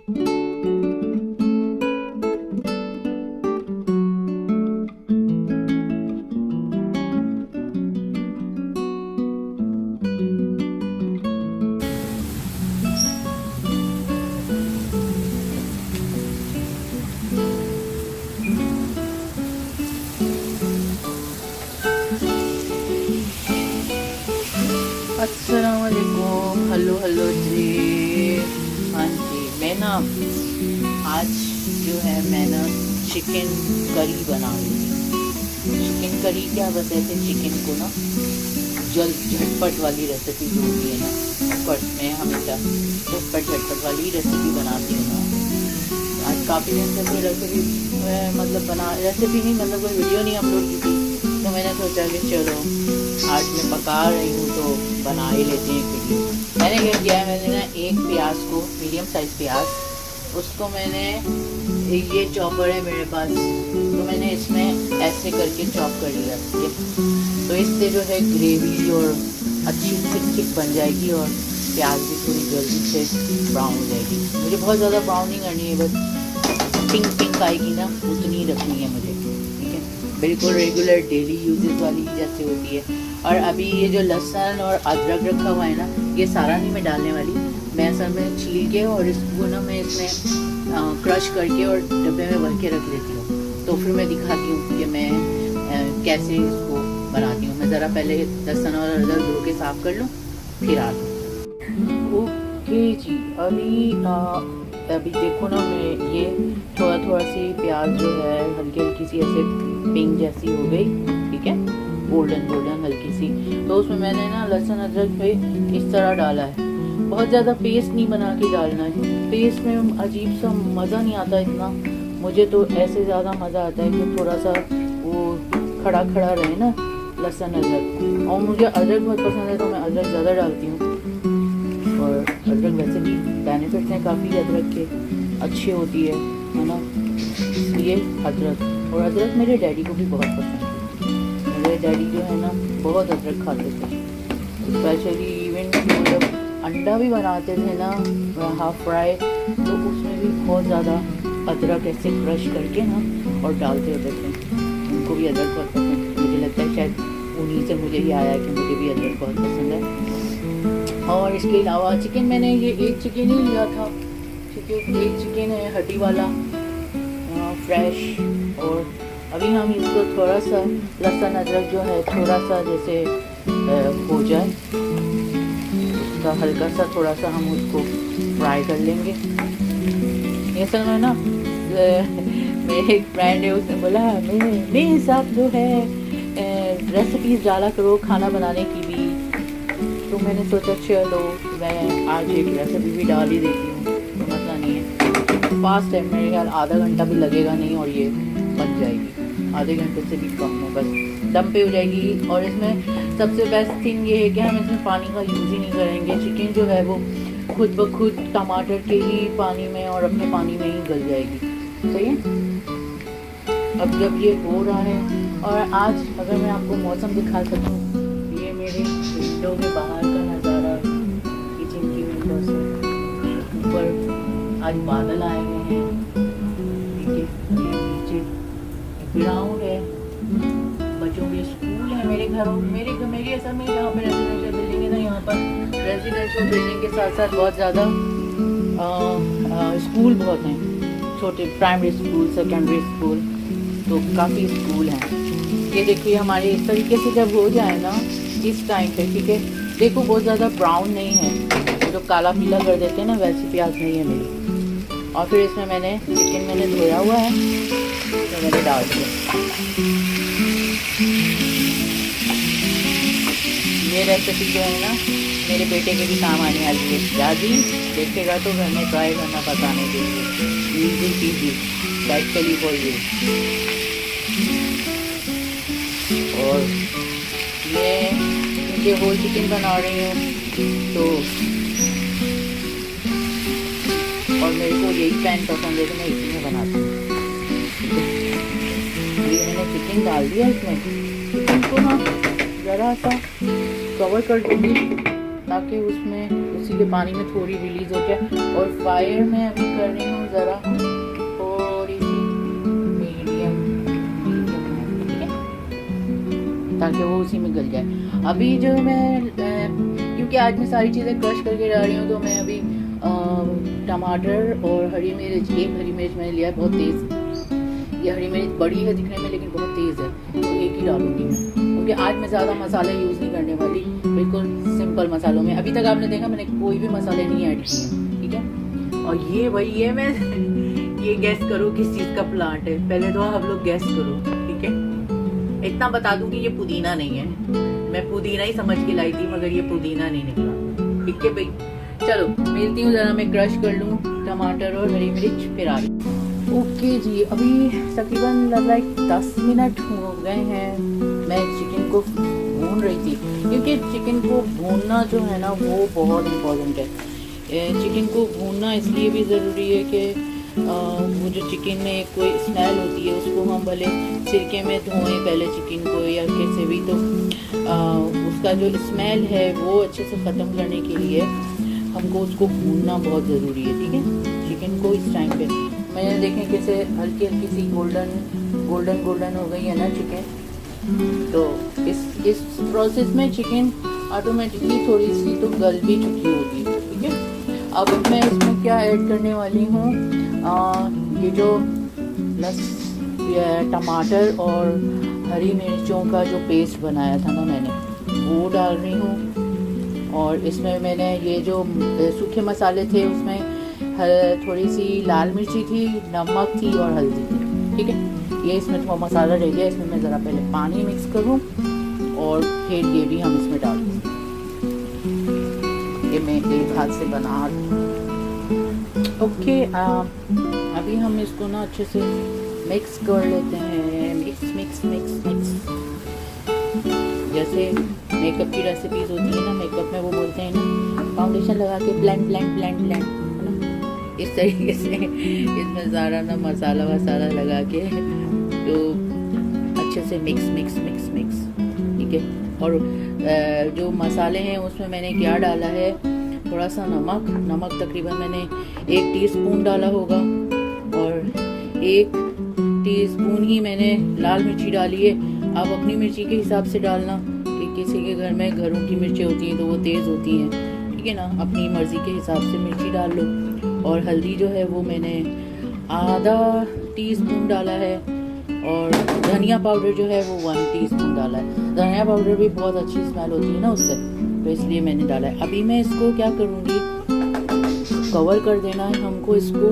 अस्सलाम वालेकुम, hello hello जी। हाँ जी, मैं ना आज जो है मैं ना चिकन करी बना रही थी। चिकन करी क्या बताते हैं, चिकन को ना जल्द झटपट वाली रेसिपी जो होती है ना, ऑफकोर्स मैं हमेशा झटपट वाली रेसिपी बनाती हूँ ना। आज काफ़ी दिन से कोई रेसिपी मतलब रेसिपी नहीं, मतलब कोई वीडियो नहीं अपलोड की थी, तो मैंने सोचा कि चलो आज मैं पका रही हूँ तो बना ही लेते हैं वीडियो। मैंने क्या किया है, मैंने ना एक प्याज को, मीडियम साइज़ प्याज, उसको मैंने, ये चॉपर है मेरे पास, तो मैंने इसमें ऐसे करके चॉप कर लिया, ठीक है। तो इससे जो है ग्रेवी और अच्छी थिक बन जाएगी और प्याज भी थोड़ी जल्दी से ब्राउन हो जाएगी। मुझे बहुत ज़्यादा ब्राउन नहीं करनी है, बस पिंक आएगी ना उतनी ही रखनी है मुझे, ठीक है। बिल्कुल रेगुलर डेली यूजेस वाली जैसे होती है। और अभी ये जो लहसुन और अदरक रखा हुआ है ना, ये सारा नहीं मैं डालने वाली, मैं असल में छील के और इसको ना मैं इसमें क्रश करके और डब्बे में भर के रख लेती हूँ। तो फिर मैं दिखाती हूँ कि मैं कैसे इसको बनाती हूँ। मैं ज़रा पहले लहसुन और अदरक धो के साफ़ कर लूँ, फिर आती हूँ। ओके जी, अभी देखो ना, मैं ये थोड़ा सी प्याज जो है हल्की सी ऐसे पिंक जैसी हो गई, ठीक है, गोल्डन हल्की सी। तो उसमें मैंने ना लहसुन अदरक पे इस तरह डाला है। बहुत ज़्यादा पेस्ट नहीं बना के डालना है, पेस्ट में अजीब सा मज़ा नहीं आता इतना। मुझे तो ऐसे ज़्यादा मज़ा आता है कि थोड़ा सा वो खड़ा रहे ना लहसुन अदरक। और मुझे अदरक बहुत पसंद है, तो मैं अदरक ज़्यादा डालती हूँ। और अदरक वैसे भी बेनिफिट्स हैं काफ़ी अदरक के, अच्छी होती है ना, इसलिए अदरक। और अदरक मेरे डैडी को भी बहुत पसंद है। मेरे डैडी जो है ना बहुत अदरक खाते थे, स्पेशली इवन जब अंडा भी बनाते थे ना हाफ फ्राई, तो उसमें भी बहुत ज़्यादा अदरक ऐसे क्रश करके ना और डालते होते थे। उनको भी अदरक बहुत पसंद, मुझे लगता है शायद उन्हीं से मुझे ही आया कि मुझे भी अदरक बहुत पसंद है। और इसके अलावा चिकन, मैंने ये एक चिकन ही लिया था, ठीक है, एक चिकन है हड्डी वाला फ्रेश। और अभी हम इसको थोड़ा सा लहसुन अदरक जो है थोड़ा सा जैसे हो जाए, उसका हल्का सा थोड़ा सा हम उसको फ्राई कर लेंगे। ये असल में ना मेरे एक फ्रेंड है, उसने बोला मेरे साथ जो है रेसिपीज़ डाला करो खाना बनाने की भी। तो मैंने सोचा चलो मैं आज एक रेसिपी भी डाल ही देती हूँ, तो मसला नहीं है। फास्ट है, मेरे ख्याल आधा घंटा भी लगेगा नहीं और ये बन जाएगी, आधे घंटे से भी कम में बस दम पे हो जाएगी। और इसमें सबसे बेस्ट थिंग ये है कि हम इसमें पानी का यूज़ ही नहीं करेंगे। चिकन जो है वो खुद ब खुद टमाटर के ही पानी में और अपने पानी में ही गल जाएगी, सही है। अब जब ये हो रहा है, और आज अगर मैं आपको मौसम दिखा सकूँ, ये मेरे विंडो के बाहर का नज़ारा, किचन की विंडो से ऊपर आज बादल आए हुए हैं, ठीक है, नीचे ग्राउंड है, बच्चों के स्कूल है, मेरी असल में यहाँ पर रेजिडेंशियल बिल्डिंग है ना, यहाँ पर रेजिडेंशियल बिल्डिंग के साथ साथ बहुत ज़्यादा स्कूल बहुत हैं, छोटे प्राइमरी स्कूल, सेकेंडरी स्कूल, तो काफ़ी स्कूल हैं। ये देखिए हमारे इस तरीके से जब हो जाए ना इस टाइम पे, ठीक है, देखो बहुत ज़्यादा ब्राउन नहीं है, जो काला पीला कर देते हैं ना वैसी प्याज नहीं है मेरी। और फिर इसमें मैंने चिकन मैंने धोया हुआ है, तो मैंने डाल दिया। ये रेसिपी जो है ना मेरे बेटे के भी काम आने वाली है, दादी देखेगा तो घर में ट्राई करना बताने के लिए, easy PG specially for you. और ये होल चिकन बना रही हूँ, तो और मेरे को यही पैन पसंद है, तो मैं इसी में बनाती हूँ। ये मैंने चिकन डाल दिया, इसमें चिकन को ना ज़रा सा कवर कर दूँगी ताकि उसमें उसी के पानी में थोड़ी रिलीज हो जाए। और फायर में अभी कर रही हूँ ज़रा थोड़ी सी मीडियम, ठीक है, ताकि वो उसी में गल जाए। अभी जो मैं क्योंकि आज मैं सारी चीज़ें क्रश करके डाल रही हूँ, तो मैं अभी टमाटर और हरी मिर्च, एक हरी मिर्च मैंने लिया है बहुत तेज़। ये हरी मिर्च बड़ी है दिखने में लेकिन बहुत तेज़ है, तो एक ही डालूंगी मैं, क्योंकि आज मैं ज़्यादा मसाले यूज़ नहीं करने वाली, बिल्कुल सिंपल मसालों में। अभी तक आपने देखा मैंने कोई भी मसाले नहीं ऐड किए, ठीक है। और ये भाई ये मैं ये गैस करो किस चीज़ का प्लांट है, पहले तो आप लोग गैस करो, ठीक है। इतना बता दूं कि ये पुदीना नहीं है, मैं पुदीना ही समझ के लाई थी मगर ये पुदीना नहीं निकला, ठीक है भाई। चलो मिलती हूँ, ज़रा मैं क्रश कर लूँ टमाटर और हरी मिर्च, फिर आ रही। ओके जी, अभी तकरीबन लग रहा है 10 मिनट हो गए हैं। मैं चिकन को भून रही थी, क्योंकि चिकन को भूनना जो है ना वो बहुत इम्पोर्टेंट है। चिकन को भूनना इसलिए भी ज़रूरी है कि वो जो चिकन में कोई स्मेल होती है उसको हम भले सिरके में धोएं पहले चिकन को या कैसे भी, तो उसका जो स्मेल है वो अच्छे से ख़त्म करने के लिए हमको उसको भूनना बहुत ज़रूरी है, ठीक है। चिकन को इस टाइम पे मैंने देखें कैसे हल्की हल्की सी गोल्डन हो गई है ना चिकन, तो इस प्रोसेस में चिकन ऑटोमेटिकली थोड़ी सी तो गल भी चुकी होगी, ठीक है। अब मैं इसमें क्या ऐड करने वाली हूँ, ये जो टमाटर और हरी मिर्चों का जो पेस्ट बनाया था ना मैंने, वो डाल रही हूँ। और इसमें मैंने ये जो सूखे मसाले थे उसमें थोड़ी सी लाल मिर्ची थी, नमक थी और हल्दी थी, ठीक है। ये इसमें थोड़ा मसाला रह गया, इसमें मैं ज़रा पहले पानी मिक्स करूँ और फिर ये भी हम इसमें डाल दूँ। ये मैं एक हाथ से बना ओके। अभी हम इसको ना अच्छे से मिक्स कर लेते हैं, मिक्स। जैसे मेकअप की रेसिपीज होती है ना, मेकअप में वो बोलते हैं ना फाउंडेशन लगा के ब्लेंड, है ना, इस तरीके से इसमें सारा ना मसाला वसाला लगा के तो अच्छे से मिक्स, ठीक है। और जो मसाले हैं उसमें मैंने क्या डाला है, थोड़ा सा नमक तकरीबन मैंने 1 टीस्पून डाला होगा, और 1 टीस्पून ही मैंने लाल मिर्ची डाली है। आप अपनी मिर्ची के हिसाब से डालना, कि किसी के घर में घरों की मिर्ची होती हैं तो वो तेज़ होती हैं, ठीक है ना, अपनी मर्ज़ी के हिसाब से मिर्ची डाल लो। और हल्दी जो है वो मैंने आधा टीस्पून डाला है, और धनिया पाउडर जो है वो 1 टीस्पून डाला है। धनिया पाउडर भी बहुत अच्छी स्मेल होती है ना उससे, तो इसलिए मैंने डाला है। अभी मैं इसको क्या करूँगी, कवर कर देना है हमको इसको,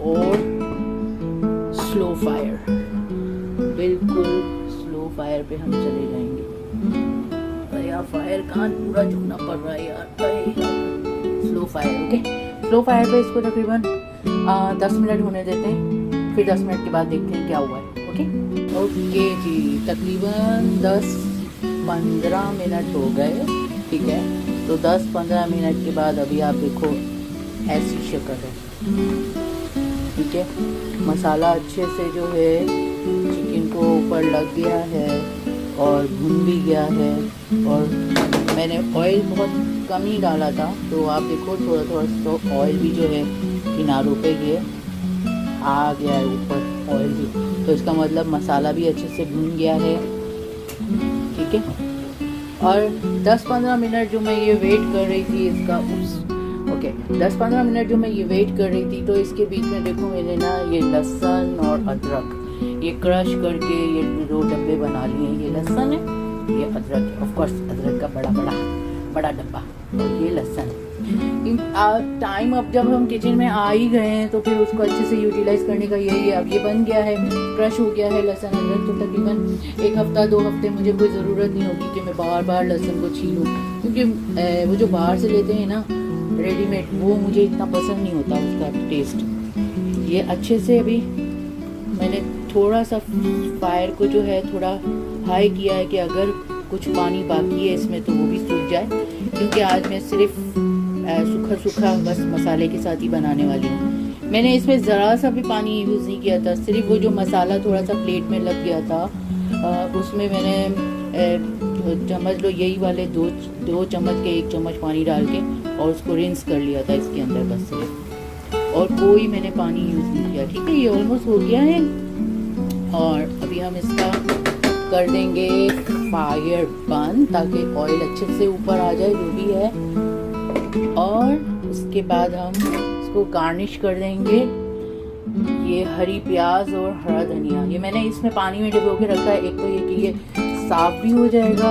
और स्लो फायर, बिल्कुल स्लो फायर पे हम चले जाएंगे। अरे यार फायर कहाँ पूरा झुकना पड़ रहा है यार, slow fire, okay. Slow fire पे इसको तकरीबन 10 मिनट होने देते हैं, फिर 10 मिनट के बाद देखते हैं क्या हुआ है, ओके जी। तकरीबन 10-15 मिनट हो गए, ठीक है। तो 10-15 मिनट के बाद अभी आप देखो ऐसी शक्ल है, ठीक है। मसाला अच्छे से जो है चिकन को ऊपर लग गया है और भुन भी गया है, और मैंने ऑयल बहुत कम ही डाला था, तो आप देखो थोड़ा तो ऑयल भी जो है किनारों पे आ गया है ऊपर ऑयल भी, तो इसका मतलब मसाला भी अच्छे से भुन गया है, ठीक है। और 10-15 मिनट जो मैं ये वेट कर रही थी इसका, ओके 10-15 मिनट जो मैं ये वेट कर रही थी, तो इसके बीच में देखो मैंने ना ये लहसुन और अदरक ये क्रश करके ये 2 डब्बे बना लिए। ये लहसुन है, ये अदरक, ऑफ कोर्स अदरक का बड़ा डब्बा, और ये लहसुन। टाइम अब जब हम किचन में आ ही गए हैं तो फिर उसको अच्छे से यूटिलाइज करने का यही है। अब ये बन गया है, क्रश हो गया है लहसुन अदरक, तो तकरीबन 1 हफ्ता 2 हफ्ते मुझे कोई ज़रूरत नहीं होगी कि मैं बार लहसुन को छीलूँ, क्योंकि वो जो बाहर से लेते हैं ना रेडीमेड, वो मुझे इतना पसंद नहीं होता उसका टेस्ट। ये अच्छे से अभी मैंने थोड़ा सा फायर को जो है थोड़ा हाई किया है कि अगर कुछ पानी बाकी है इसमें तो वो भी सूख जाए, क्योंकि आज मैं सिर्फ सूखा बस मसाले के साथ ही बनाने वाली हूँ। मैंने इसमें ज़रा सा भी पानी यूज़ नहीं किया था, सिर्फ वो जो मसाला थोड़ा सा प्लेट में लग गया था उसमें मैंने चम्मच लो, यही वाले दो चम्मच के 1 चम्मच पानी डाल के और उसको रिंस कर लिया था इसके अंदर बस ये, और कोई मैंने पानी यूज़ नहीं किया। ठीक है, ये ऑलमोस्ट हो गया है और अभी हम इसका कर देंगे फायर बंद ताकि ऑयल अच्छे से ऊपर आ जाए जो भी है, और उसके बाद हम इसको गार्निश कर देंगे। ये हरी प्याज और हरा धनिया ये मैंने इसमें पानी में डुबो के रखा है, एक तो ये कि ये साफ भी हो जाएगा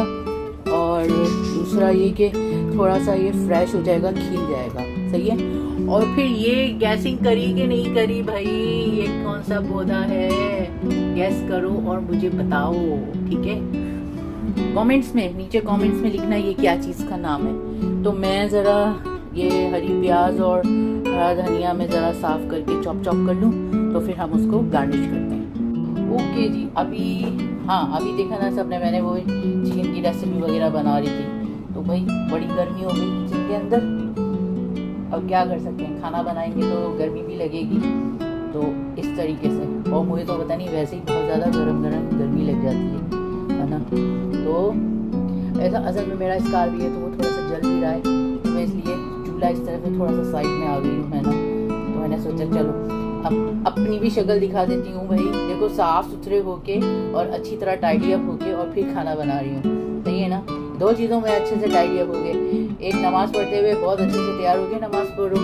और दूसरा ये कि थोड़ा सा ये फ्रेश हो जाएगा, खिल जाएगा। सही है। और फिर ये गैसिंग करी कि नहीं करी भाई, ये कौन सा पौधा है, गैस करो और मुझे बताओ। ठीक है, कमेंट्स में, नीचे कमेंट्स में लिखना ये क्या चीज़ का नाम है। तो मैं ज़रा ये हरी प्याज और हरा धनिया में ज़रा साफ करके चॉप कर लूँ, तो फिर हम उसको गार्निश करते हैं। ओके जी, अभी देखा ना सबने, मैंने वो चिकन की रेसिपी वगैरह बना रही थी, तो भाई बड़ी गर्मी हो गई किचन के अंदर। अब क्या कर सकते हैं, खाना बनाएंगे तो गर्मी भी लगेगी, तो इस तरीके से। और मुझे तो पता नहीं, वैसे ही बहुत ज़्यादा गर्मी लग जाती है ना। तो ऐसा असल में मेरा स्कार भी है, तो वो थोड़ा सा जल भी रहा है, तो मैं इसलिए चूल्हा इस तरह से थोड़ा सा साइड में आ गई हूँ, है ना। तो मैंने सोचा चलो अब अपनी भी शक्ल दिखा देती हूँ भाई, देखो साफ सुथरे होके और अच्छी तरह टाइडी अप होके और फिर खाना बना रही हूँ। सही है ना, 2 चीज़ों में अच्छे से टाइडी अप हो गए। एक नमाज़ पढ़ते हुए बहुत अच्छे से तैयार हो गए, नमाज़ पढ़ो,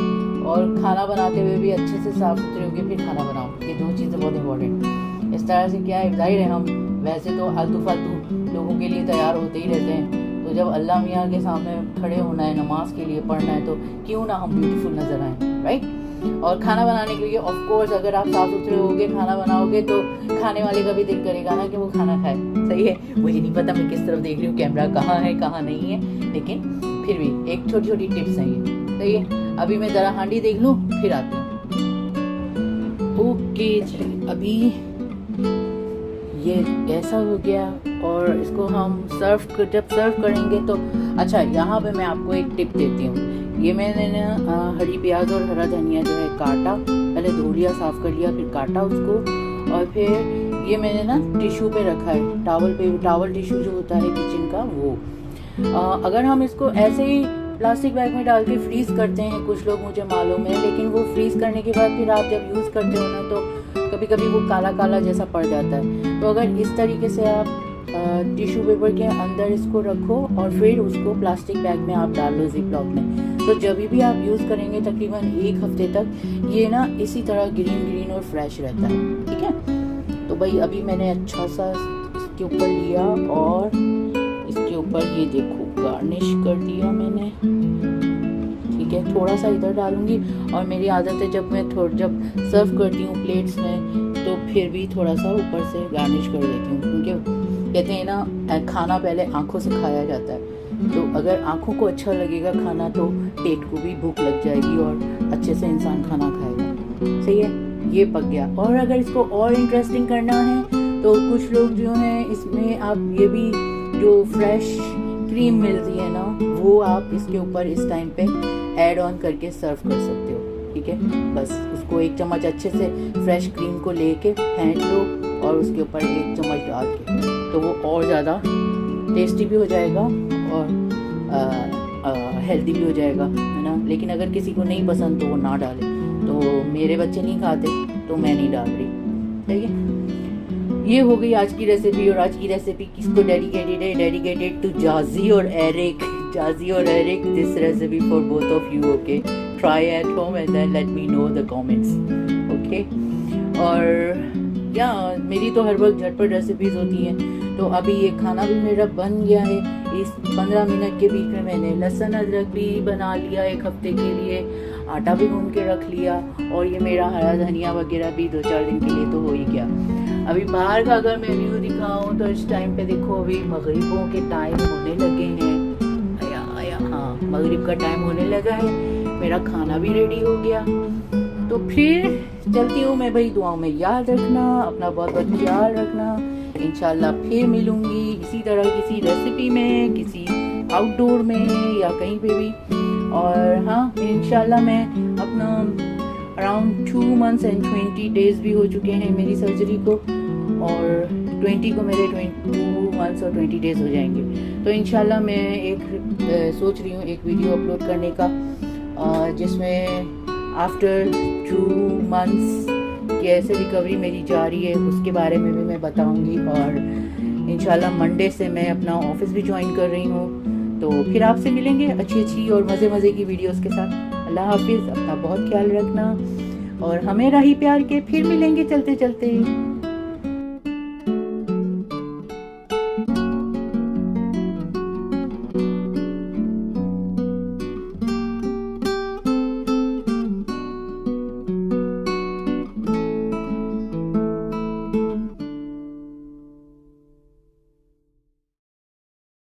और खाना बनाते हुए भी अच्छे से साफ सुथरे होके फिर खाना बनाओ। ये 2 चीज़ें बहुत इंपॉर्टेंट। इस तरह से क्या है, जाहिर है हम वैसे तो आलतू फालतू लोगों के लिए तैयार होते ही रहते हैं, तो जब अल्लाह मियाँ के सामने खड़े होना है, नमाज के लिए पढ़ना है, तो क्यों ना हम ब्यूटीफुल नजर आए, राइट। और खाना बनाने के लिए ऑफ कोर्स अगर आप साफ सुथरे होगे खाना बनाओगे तो खाने वाले का भी दिल करेगा ना कि वो खाना खाए। सही है, मुझे नहीं पता मैं किस तरफ देख रही हूँ, कैमरा कहाँ है कहाँ नहीं है, लेकिन फिर भी एक छोटी छोटी टिप्स हैं ये। सही है, अभी मैं ज़रा हांडी देख लूँ फिर आती हूँ। ओके जी, अभी ये ऐसा हो गया और इसको हम जब सर्व करेंगे तो अच्छा, यहाँ पे मैं आपको एक टिप देती हूँ। ये मैंने ना हरी प्याज और हरा धनिया जो है काटा, पहले धो लिया, साफ कर लिया, फिर काटा उसको, और फिर ये मैंने ना टिश्यू पे रखा है, टावल टिश्यू जो होता है किचन का वो। अगर हम इसको ऐसे ही प्लास्टिक बैग में डाल के फ्रीज करते हैं, कुछ लोग, मुझे मालूम है, लेकिन वो फ्रीज करने के बाद फिर आप जब यूज़ करते हो ना तो कभी कभी वो काला काला जैसा पड़ जाता है। तो अगर इस तरीके से आप टिश्यू पेपर के अंदर इसको रखो और फिर उसको प्लास्टिक बैग में आप डाल लो जिप लॉक में, तो जब भी आप यूज़ करेंगे तकरीबन 1 हफ्ते तक ये ना इसी तरह ग्रीन और फ्रेश रहता है। ठीक है, तो भाई अभी मैंने अच्छा सा इसके ऊपर लिया और इसके ऊपर ये देखो गार्निश कर दिया मैंने। ठीक है, थोड़ा सा इधर डालूंगी, और मेरी आदत है जब सर्व करती हूँ प्लेट्स में तो फिर भी थोड़ा सा ऊपर से गार्निश कर देती हूँ, क्योंकि कहते हैं ना खाना पहले आँखों से खाया जाता है, तो अगर आँखों को अच्छा लगेगा खाना तो पेट को भी भूख लग जाएगी और अच्छे से इंसान खाना खाएगा। सही है, ये पक गया। और अगर इसको और इंटरेस्टिंग करना है तो कुछ लोग जो हैं इसमें आप ये भी जो फ्रेश क्रीम मिलती है ना, वो आप इसके ऊपर इस टाइम पे ऐड ऑन करके सर्व कर सकते हो। ठीक है, बस उसको 1 चम्मच अच्छे से फ्रेश क्रीम को लेके फेंट लो और उसके ऊपर 1 चम्मच डाल के, तो वो और ज़्यादा टेस्टी भी हो जाएगा और हेल्दी भी हो जाएगा, है ना। लेकिन अगर किसी को नहीं पसंद तो वो ना डाले, तो मेरे बच्चे नहीं खाते तो मैं नहीं डाल रही। ठीक है, ये हो गई आज की रेसिपी। और आज की रेसिपी किसको डेडिकेटेड है? डेडिकेटेड टू जाजी और Eric. This recipe for both of you. Okay, try at home and then let me know the comments. Okay, और या मेरी तो हर वक्त झटपट रेसिपीज़ होती हैं। तो अभी ये खाना भी मेरा बन गया है। इस 15 मिनट के बीच में मैंने लहसुन अदरक भी बना लिया 1 हफ्ते के लिए, आटा भी गूंद के रख लिया, और ये मेरा हरा धनिया वगैरह भी 2-4 दिन के लिए तो हो ही गया। अभी बाहर का अगर मैं व्यू दिखाऊँ तो इस टाइम पे देखो अभी मगरिबों के टाइम होने लगे हैं। हाँ, मगरिब का टाइम होने लगा है। मेरा खाना भी रेडी हो गया, तो फिर चलती हूँ मैं भाई। दुआओं में याद रखना, अपना बहुत बहुत ख्याल रखना। इंशाल्लाह फिर मिलूंगी इसी तरह किसी रेसिपी में, किसी आउटडोर में या कहीं पे भी। और हाँ, इंशाल्लाह मैं अपना अराउंड 2 months and 20 days भी हो चुके हैं मेरी सर्जरी को, और 20 को मेरे 2 months और 20 days हो जाएंगे। तो इंशाल्लाह मैं सोच रही हूँ एक वीडियो अपलोड करने का, जिसमें आफ्टर 2 months कैसे रिकवरी मेरी जा रही है उसके बारे में भी मैं बताऊंगी। और इंशाल्लाह मंडे से मैं अपना ऑफिस भी ज्वाइन कर रही हूँ। तो फिर आपसे मिलेंगे अच्छी और मज़े की वीडियोस के साथ। अल्लाह हाफिज़, अपना बहुत ख्याल रखना और हमें राही प्यार के फिर मिलेंगे चलते चलते।